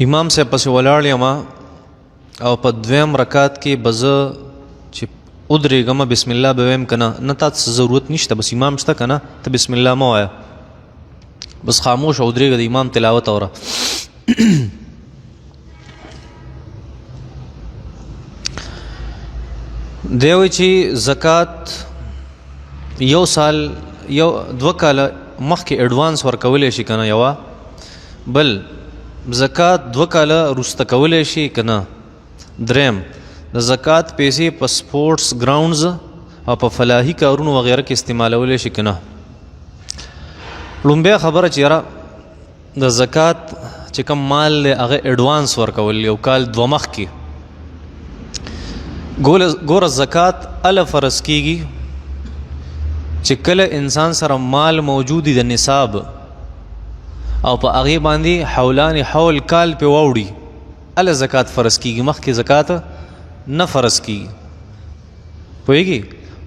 امام صاحب پسې ولاړ یم او په دویم رکعت کې به زه چې ودرېږم بسم الله به ویم که نه تا څه ضرورت نشته، بس امام شته که نه ته بسم الله مه وایه، بس خاموش او ودرېږه د امام تلاوت اوره. دی وایي چې زکات یو سال یو 2 کاله مخکې اډوانس ورکولی شي که نه یوه، بل زکات 2 کاله وروسته کولی شي که نه، دریم د زکات پیسې په سپورټس ګراؤنډز او په فلاحي کارونو وغیره کې استعمالولی شي که نه. لومبۍ خبره چې یاره د زکات چې کوم مال دی هغه اډوانس ورکول یو کال 2 مخکې. ګوره زکات اله فرض کیږي چې کله انسان سره مال موجود د نصاب او په هغې باندې حولان حول کال پې واوړي، اله زکات فرض کیږي، مخکې زکات نه فرض کیږي. پوهېږي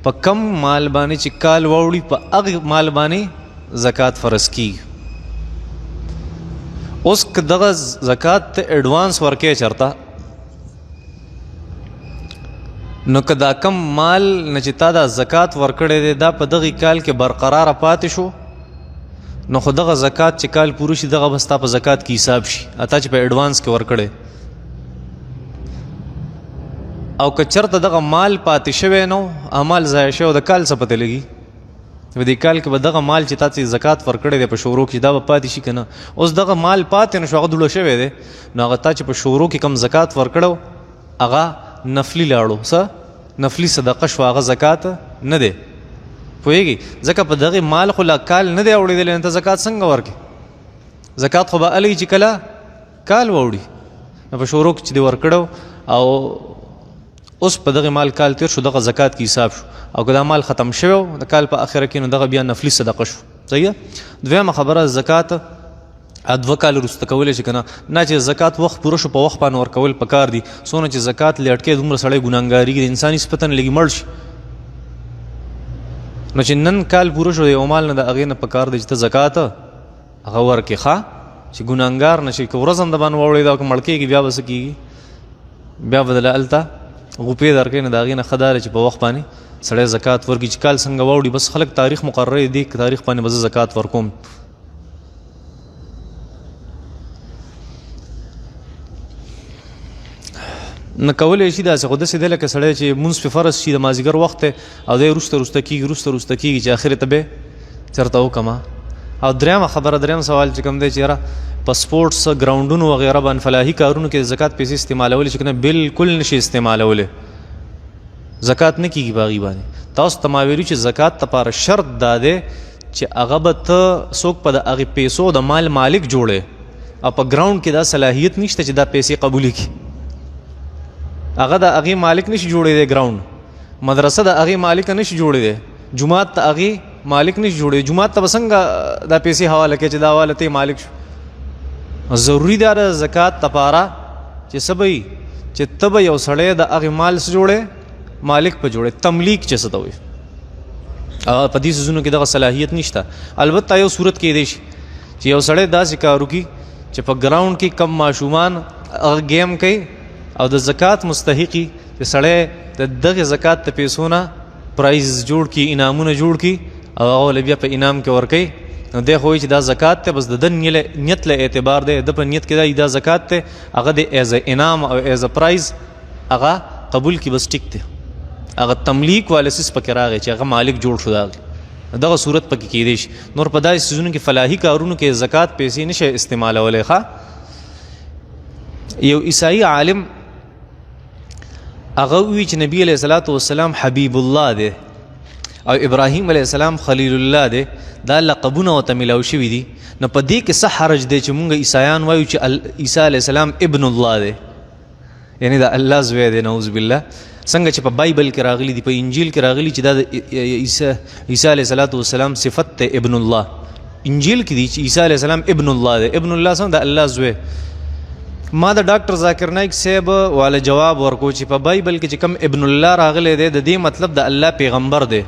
په کم مال باندې چې کال واوړي په هغې مال باندې زکات فرض کیږي. اوس که دغه زکات ته اډوانس ورکې چرته نو که دا کم مال نه چې تا دا زکات ورکړی دی دا په دغې کال کې برقراره پاتې شو نو خو دغه زکات چې کال پوره شي دغه به ستا په زکات کې حساب شي، تا چې په اډوانس کې ورکړی. او که چېرته دغه مال پاتې شوی نو مال ضایع شوی د کال څه پته لګي، په دې کال کې به دغه مال چې تا چې زکات ورکړی دی په شورو کې دا به پاتې شي که نه. اوس دغه مال پاتې نه شو هغه دوړه شوی دی نو هغه تا چې په شورو کې کم زکات ورکړو هغه نفلی لاړو، څه نفلی صدقه شو، هغه زکات نه دی. پوهېږي ځکه په دغې مال خو لا کال نه دی اوړېدلی نو ته زکات څنګه ورکې؟ زکات خو به هلئ چې کله کال واوړي نو په شورو کې چې دی ورکړو او اوس په دغه مال کال تیر شو دغه زکات کې حساب شو، او که دا مال ختم شوی د کال په اخره کې نو دغه بیا نفلی صدقه شو. صحیح ده. دویمه خبره زکات 2 کال وروسته کولی شي که نه، نه چې زکات وخت پوره شو په وخت باندې ورکول پکار دي. څونه چې زکات لټکې دومره سړی ګناهګارېږي د انسان هېڅ پته نه لګي مړ شي. نو چې نن کال پوره شو د یو مال نه د هغې نه پکار دی چې ته زکات هغه ورکې ښه چې ګناهګار نه شي. که ورځ هم د باندې واوړېده او که مړ کېږي بیا به څه کېږي، بیا به دله هلته غوپې درکوي. نو د هغې نه ښه دا دی چې په وخت باندې سړی زکات ورکړي چې کال څنګه واوړي بس خلک تاریخ مقرره دی که تاریخ باندې به زه زکات ورکوم. نه کولی شي داسې خو داسې دی لکه سړی چې مونځ پې فرض شي د مازدیګر وخت دی او دی وروسته کېږي چې آخر ته به چېرته وکړمه. او درېیمه خبره درېیم سوال چې کوم دی چې یاره په سپورټس ګراؤنډونو وغیره باندې فلاحي کارونو کې د زکات پیسې استعمالولی شي که نه بالکل نشي استعمالولی، زکات نه کېږي په هغې باندې. تاسو ته ما ویلي چې زکات دپاره شرط دا دی چې هغه به ته څوک په د هغې پیسو د مال مالک جوړې او په ګراؤنډ کې دا صلاحیت نشته چې دا پیسې قبولې کړي. هغه د هغې مالک نشي جوړېدی، ګراؤنډ مدرسه د هغې مالک نشي جوړېدی، جومات ته هغې مالک نشي جوړېدی. جومات ته به څنګه دا پیسې حواله کړې چې دا حواله ته مالک شو. ضروري ده د زکات دپاره چې څه به وي چې ته به یو سړی د هغې مال څه جوړې مالک په جوړې. تملیک چې څه ته وایي په دې څیزونو کې دغه صلاحیت نشته. البته یو صورت کېدی شي چې یو سړی داسې کار وکړي چې په ګراؤنډ کې کم ماشومان هغه گیم کوي او د زکات مستحقي چې سړی د دغې زکات د پیسو نه پرایز جوړ کړي، انعامونه جوړ کړي او هغه بیا په انعام کې ورکوي. نو دی خو وایي چې دا زکات دی، بس د ده نیت له اعتبار دی، د په نیت کې دا زکات دی هغه د ایز انعام او ایز پرایز هغه قبول کړي، بس ټیک دی. هغه تملیک والا څیز پکې راغی چې هغه مالک جوړ شو دغه صورت پکې کېدی شي. نور په داسې څیزونو کې فلاحي کارونو کې زکات پیسې نشي استعمالولی. ښه یو عیسائی عالم هغه وی چې نبی علیه الصلاۃ والسلام حبیب الله دی او ابراهیم علیه السلام خلیل الله دی، دا لقبونه ورته میلاو شوي دي. نو په دې کې څه حرج دی چې مونږ عیسایان وایو چې عیسی علیه السلام ابن الله دی، یعنی دا الله زوی دی نعوذ بالله. څنګه چې په بایبل کې راغلی دي، په انجیل کې راغلی چې دا د عیسی علیه الصلاۃ والسلام صفت دی ابن الله. انجیل کې دي چې عیسی علیه السلام ابن الله دی. ابن الله څنګه د الله زوی. ما د ډاکټر ذاکر نایک صاحب والا جواب ورکو چې په بایبل کې چې کوم ابن الله راغلی دی د دې مطلب د الله پیغمبر دی.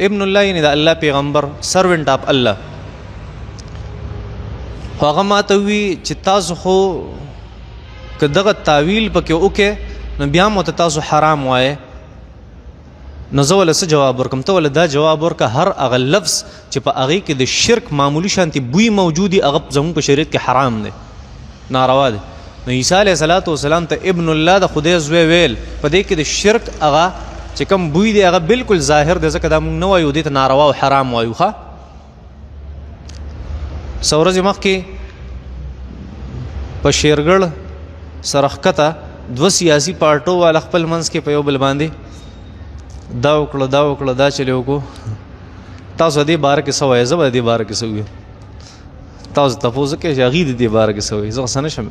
ابن الله یعنی د الله پیغمبر، سروینټ اف الله. خو هغه ما ته وی چې تاسو خو که دغه تعویل پکې وکې نو بیا مو ته تاسو حرام وایې نو زه ولې څه جواب ورکړم؟ ته ولې دا جواب ورکړه هر هغه لفظ چې په هغې کې د شرک معمولي شانتې بوی موجود وي هغه زموږ په شریعت کې حرام دی، ناروا دی. نو عیسی علیه صلات وسلام ته ابن الله د خدای زوی ویل په دې کې د شرک هغه چې کوم بوی دی هغه بالکل ظاهر دی، ځکه دا موږ نه وایو دې ته ناروا او حرام وایو. ښه څو ورځې مخکې په شیرګړ سره ښکته 2 سیاسي پارټو والا خپل منځ کې په یو بل باندې دا وکړه دا چلې وکړو. تاسو دې باره کې څه وایئ؟ زه به دې باره کې څه ویم؟ تاسو تپوس وکړئ چې هغوی د دې باره کې څه وایي، زه څه نه شم.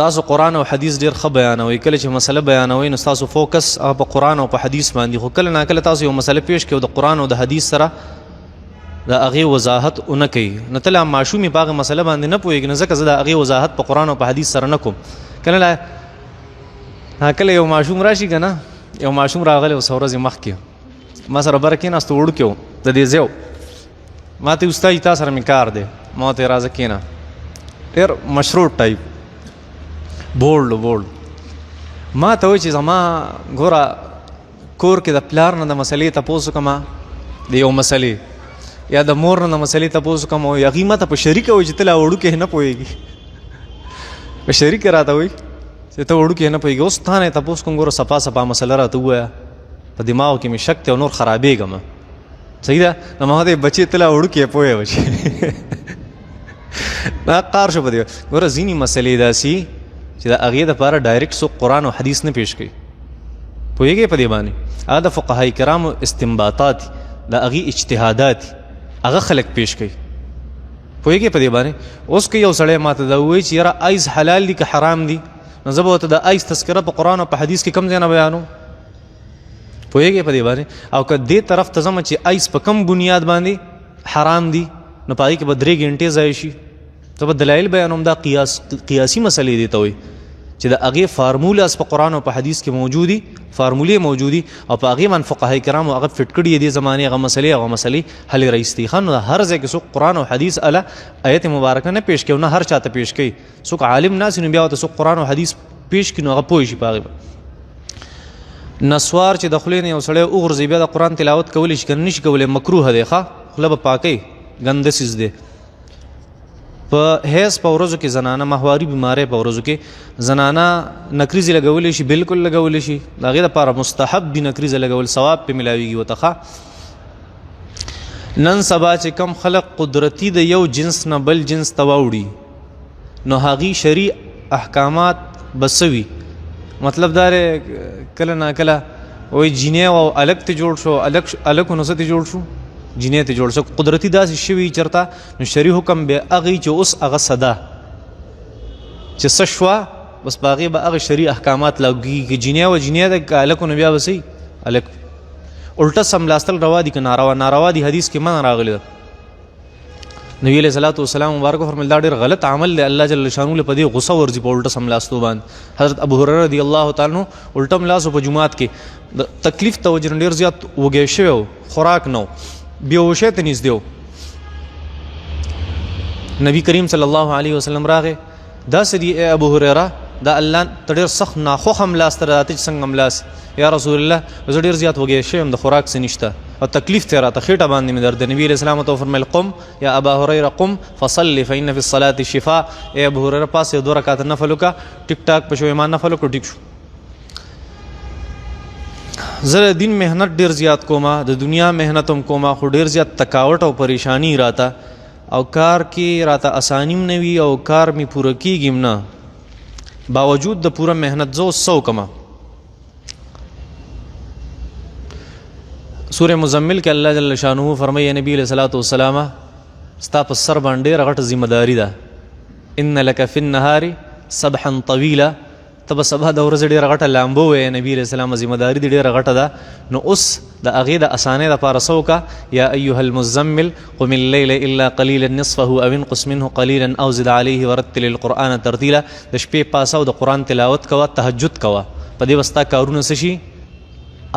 تاسو قرآن او حدیث ډېر ښه بیانوئ، کله چې مسله بیانوئ نو تاسو فوکس په قرآن او په حدیث باندې، خو کله ناکله تاسو یو مسله پیش کړئ او د قرآن او د حدیث سره د هغې وضاحت ونه کوي، نو ته لا ماشوم یې په هغه مسله باندې نه پوهېږي، نو ځکه زه د هغې وضاحت په قرآن او په حدیث سره نه کوم. کله ناکله یو ماشوم راشي که نه، یو ماشوم راغلی و څو ورځې مخکې ما سره بره کېناستو وړوکی و د دې ځای ما ته استاد تا سره مې کار دی، ما ورته راځه کېنه، ډېر مشروط ټایپ بولډ ما ته وایي چې زما ګوره کور کې د پلار نه د مسلې تپوس وکړم، د یو مسلې یا د مور نه د مسلې تپوس وکړم او هغوی ما ته په شریکه وایي چې ته لا وړوکی نه پوهېږي، په شریکه راته وایي چې ته وړوکی نه پوهېږي. اوس تا نه یې تپوس کوم، ګوره صفا مسله راته ووایه، په دماغو کې مې شک دی او نور خرابېږم. صحیح ده؟ نو ما ورته بچې ته لا وړوکی پوهې بچې دا قار شو په دې. ګوره ځینې مسلې داسې چې د هغې دپاره ډایرکټ څوک قرآن او حدیث نه پیش کوي، پوهېږئ په دې باندې؟ هغه د فقهای کرامو استنباطات د هغې اجتهادات هغه خلک پیش کوي، پوهېږئ په دې باندې؟ اوس که یو سړی ما ته دا ووایي چې یاره ایز حلال دي که حرام دي، نو زه به ورته د ایز تذکره په قرآن او په حدیث کې کوم ځای نه بیانوم، پوهېږئ په دې باندې؟ او که دې طرف ته ځم چې ایز په کوم بنیاد باندې حرام دي نو په هغې کې به 3 ګنټې ضایع شي، زه به دلایل بیانوم. دا قیاسي مسلې دې ته وایي چې د هغې فارمولاز په قرآن او په حدیث کې موجودي، فارمولې موجودي او په هغې باندې فقهای کرامو هغه فټ کړي دې زمانې هغه مسلې حل رایستي. ښه نو هر ځای کې څوک قرآن او حدیث اله آیت مبارکه نه پیش کوي، نه هر چاته پیش کوي، څوک عالم ناست نو بیا ورته څوک قرآن او حدیث پیش کړي نو هغه پوه شي په هغې. نسوار چې د خولې نه یو سړی وغورځي بیا د قرآن تلاوت کولی شي که نه شي کولی، مکروه دی. ښه خوله به پاکوي، ګنده څیز دی. په حیض په ورځو کې زنانه، ماهواري بیمارۍ په ورځو کې زنانه نکریزې لګولی شي، بالکل لګولی شي، د هغې دپاره مستحب دي نکریزه لګول، ثواب پې میلاویږي ورته. ښه نن سبا چې کم خلق قدرتي د یو جنس نه بل جنس ته واوړي نو هغې شرعي احکامات به څه وي؟ مطلب دا دی کله ناکله وایي جینۍ او الک ته جوړ شو، الکو نو څه ته جوړ شو؟ جینۍ ته جوړ شو. قدرتي داسې شوي چېرته نو شرعي حکم بیا هغې چې اوس هغه سده چې څه شوه بس په هغې به هغه شرعي احکامات لاګېږي، که جینۍ وه جینۍ ده، که الکو نو بیا به څه الک. الټه سملاستل روا دي که ناروا؟ ناروا دي، حدیث کې منع راغلی ده. نبی علیہ الصلوۃ والسلام مبارک فرمایل دا ډېر غلط عمل دی، الله جل شانه له په دې غصه ورځي په الټه سملاستو باندې. حضرت ابو هريره رضی الله تعالی عنہ الټه ملاسو په جمعات کې تکلیف ته وجه ډېر زیات وږی شوی و، خوراک نه و، بیهوشۍ ته نږدې و. نبی کریم صلی الله علیه وسلم راغی، داسې دی ای ابو هريره دا الله ته ډېر سخت ناخوښه ملاست راته چې څنګه ملاس یا رسول الله زه ډېر زیات وږی شوی یم، د خوراک څه نشته او تکلیف ته راته خېټه باندې مې درد. نبي علیه السلام ته وفرمیل قم یا ابا هریره قم فصل فإن فی الصلاة شفاء. ای ابو هریره پاسې 2 رکعات نفل وکړه، ټیک ټاک په شو ایمان نفل وکړو، ټیک شو. زه د دین محنت ډېر زیات کومه، د دنیا محنت هم کومه، خو ډېر زیات تکاوټ او پریشانی راته او کار کې راته اسانیم نه وي او کار مې پوره کېږي نه، باوجود د پوره محنت زه اوس څه وکړمه. سورہ مزمل کې الله جل شانه فرمایي نبی علیہ الصلوۃ والسلام ستا په سر باندې ډېره غټه ذمہ داري ده، ان لک فی النهار سبحا طویلا، ته به سبا د ورځې ډېره غټه لامبو وایې. نبي علیہ السلام ذمہ داري دې ډېره غټه ده، نو اوس د هغې د اسانۍ دپاره څه وکړه؟ یا ایها المزمل قم اللیل الا قلیلا نصفه او انقص منه قلیلا او زد علیه ورتل القرآن ترتیلا. د شپې پاسه او د قرآن تلاوت کوه، تهجد کوه، په دې به ستا کارونه څه شي؟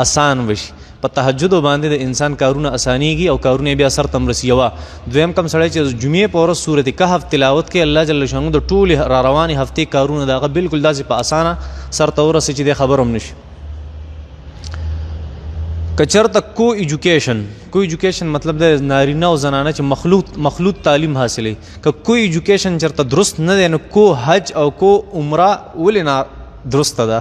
آسان بشي. په تهجد باندې د انسان کارونه اسانیږي او کارونه بیا سر تم رسیوا. دویم کم سړی چې جمعې په ورځ سورۃ کهف تلاوت کوي الله جل شانو د ټول را روانې هفتې کارونه دغه بالکل داسې په اسانه سر ته ورسي چې د خبر هم نشي. که چېرته کو ایجوکیشن مطلب د نارینه او زنانه چې مخلوط تعلیم حاصلوي، که کو ایجوکیشن چېرته درست نه دی نو کو حج او کو عمره ولې نه درسته ده؟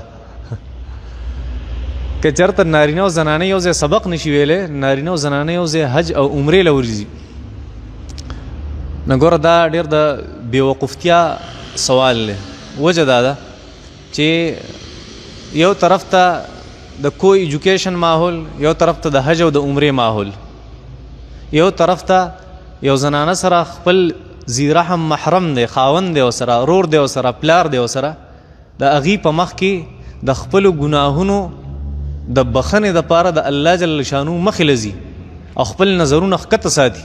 که چېرته نارینه او زنانه یو ځای سبق نشي ویلی، نارینه او زنانه یو ځای حج او عمرې له ورځي، نو ګوره دا ډېر د بېوقوفتیا سوال دی. وجه دا ده چې یو طرف ته د کو ایجوکیشن ماحول، یو طرف ته د حج او د عمرې ماحول، یو طرف ته یو زنانه سره خپل ذی رحم محرم دی، خاوند دی ورسره، ورور دی ورسره، پلار دی ورسره، د هغې په مخ کې د خپلو ګناهونو د بخنې دپاره د الله جل شانو مخې له ځي او خپل نظرونه ښکته ساتي،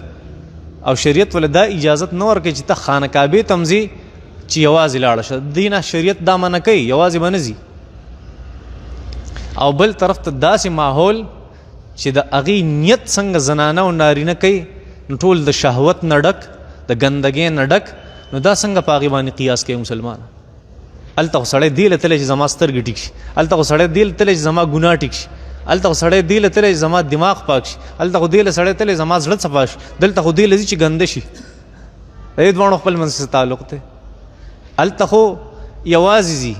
او شریعت ولې دا اجازت نه ورکوي چې ته خانه کعبې ته م ځې چې یوازې لاړه شه. دې نه شریعت دا منع کوي، یوازې به نه ځي. او بل طرف ته داسې ماحول چې د هغې نیت څنګه زنانه او نارینه کوي نو ټول د شهوت نه ډک، د ګندګۍ نه ډک، نو دا څنګه په هغې باندې قیاس کوي مسلمان؟ هلته خو سړی دې له تلی چې زما سترګې ټیک شي، هلته خو سړی دې له تلی چې زما ګناه ټیک شي، هلته خو سړی دې له تلی چې زما دماغ پاک شي، هلته خو دې له سړی تلی زما زړه صفا شي، دلته خو دې له ځي چې ګنده شي. د دې دواړو خپل منځ څه تعلق دی؟ هلته خو یوازې ځي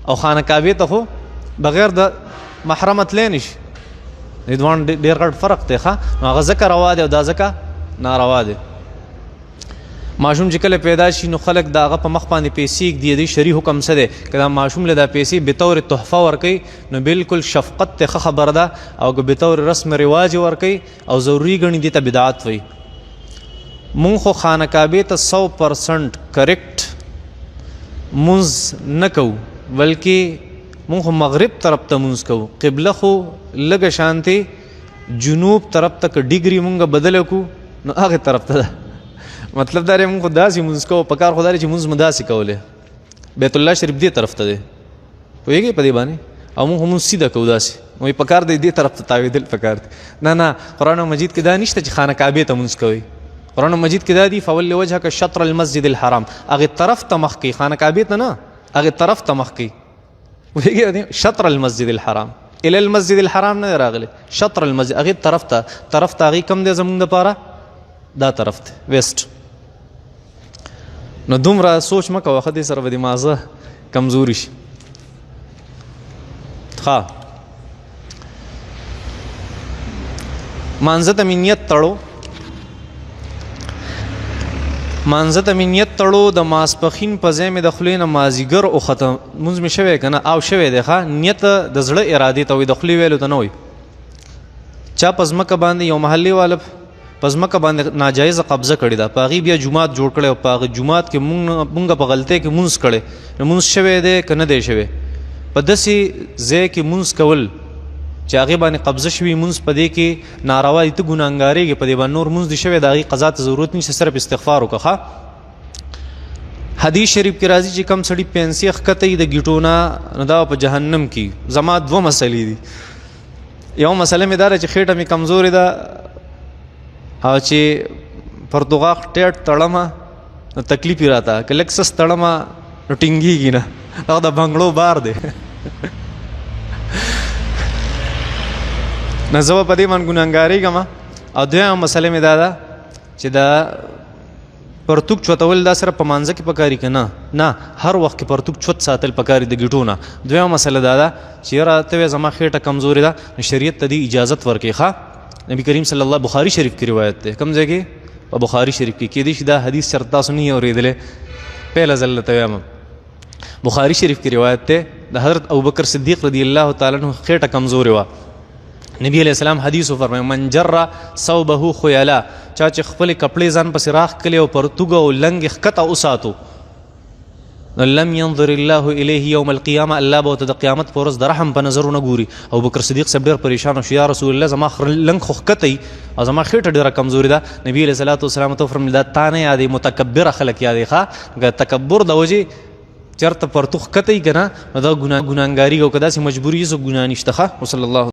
او خانه کعبې ته خو بغیر د محرمه تلی نشي. دې دواړو ډېر غټ فرق دی ښه. نو هغه ځکه روا دی او دا ځکه ناروا دی. ماشوم چې کله پیدا شي نو خلک د هغه په مخ باندې پیسې ږدي. د شرعي حکم څه دی؟ که دا ماشوم له دا پیسې بطور تحفه ورکوي نو بالکل شفقت ته ښه خبره ده، او که بطور رسم رواج ورکوي او ضروري ګڼي دې ته بدعت وایي. مونږ خو خانه کعبې ته 100% کریکټ مونځ نه کوو، بلکې مونږ خو مغرب طرف ته مونځ کوو. قبله خو لږه شانتې جنوب طرف ته که ډیګري مونږ بدله کړو نو هغې طرف ته ده. مطلب دا دی مونږ خو داسې مونځ کوو، په کار خو دا دی چې مونځ مو داسې کولی. بیت الله شریف دې طرف ته دی، پوهېږئ په دې باندې؟ او مونږ خو مونځ سیده کوو داسې، وایي په کار دی دې طرف ته تاوېدل په کار دی. نه قرآن مجید کې دا نشته چې خانه کعبې ته مونځ کوئ. قرآن مجید کې دا دی فول وجهک شطر المسجد الحرام، هغې طرف ته مخ کوي، خانه کعبې ته نه، هغې طرف ته مخ کوي. پوهېږئ شطر المسجد الحرام، الی المسجد الحرام نه دی راغلی، شطر المسجد، هغې طرف ته هغې کم دی زمونږ دپاره؟ دا طرف ته ویسټ. نو دومره سوچ مه کوه ښه، دې سره به دې مازه کمزوري شي. ښه مانځه ته مې نیت تړو، مانځه ته مې نیت تړو، د ماسپښین په ځای مې د خولې نه مازدیګر وخته، لمونځ مې شوی که نه؟ او شوی دی ښه. نیت د زړه ارادې ته وایي، د خولې ویلو ته نه وایي. چا په ځمکه باندې یو محلي والا په ځمکه باندې ناجایزه قبضه کړې ده، په هغې بیا جومات جوړ کړی او په هغه جومات کې مونږ په غلطۍ کې مونځ کړی، نو مونځ شوی دی که نه دی شوی؟ په داسې ځای کې مونځ کول چې هغې باندې قبضه شوي مونځ په دې کې ناروا دي، ته ګناهګارېږې په دې باندې، نور مونځ دې شوی د هغې قضا ته ضرورت نشته، صرف استغفار وکړه. حدیث شریف کې راځي چې کم سړي پنسې ښکته وي د ګیټو نه نو دا په جهنم کې. زما 2 مسلې دي. یو مسله مې دا ده چې خېټه مې کمزورې ده او چې پرتوغاښ ټیټ تړمه نو تکلیف یې راته، که لږ سست تړمه نو ټینګېږي نه، هغه د بنګړو بار دی. نو زه به په دې باندې ګناهګارېږم. او دویمه مسله مې دا ده چې دا پرتوک چوتول دا سره په مانځه کې پکاري که نه، هر وخت کې پرتوک چوت ساتل پکاري د ګیټو نه. دویمه مسله دا ده چې یاره ته وایې زما خېټه کمزورې ده، نو شریعت ته دې اجازت ورکوي. ښه نبی کریم صلی الله بخاری شریف کی روایت دی، کوم ځای کې؟ په بخاری شریف کې. کېدای شي دا حدیث چېرته تاسو نه یې اورېدلی، پهله ځل درته وایم. بخاری شریف کی روایت دی، د حضرت ابوبکر صدیق رضی الله تعالی عنہ خېټه کمزورې وه. نبی علیہ السلام حدیث وفرمایي من جر ثوبه خیلا، چا چې خپلې کپړې ځان پسې راښکلې او پرتوګه او لنګې ښکته وساتو لم ينظر الله الیه یوم القیامه، الله به ورته د قیامت په ورځ د رحم په نظر ونه ګوري. ابوبکر صدیق صاحب ډېر پریشان شو، یا رسول الله زما لنګ خو ښکته وي او زما خېټه ډېره کمزورې ده. نبي علیه صلات وسلام ته وفرمیل دا تا نه یادوي، متکبره خلک یادوي. ښه که تکبر د وجې چېرته پرتو ښکته وي که نه نو دا ګناهګاري او که داسې مجبوري څوک ګناه نشته. ښه وصلی الله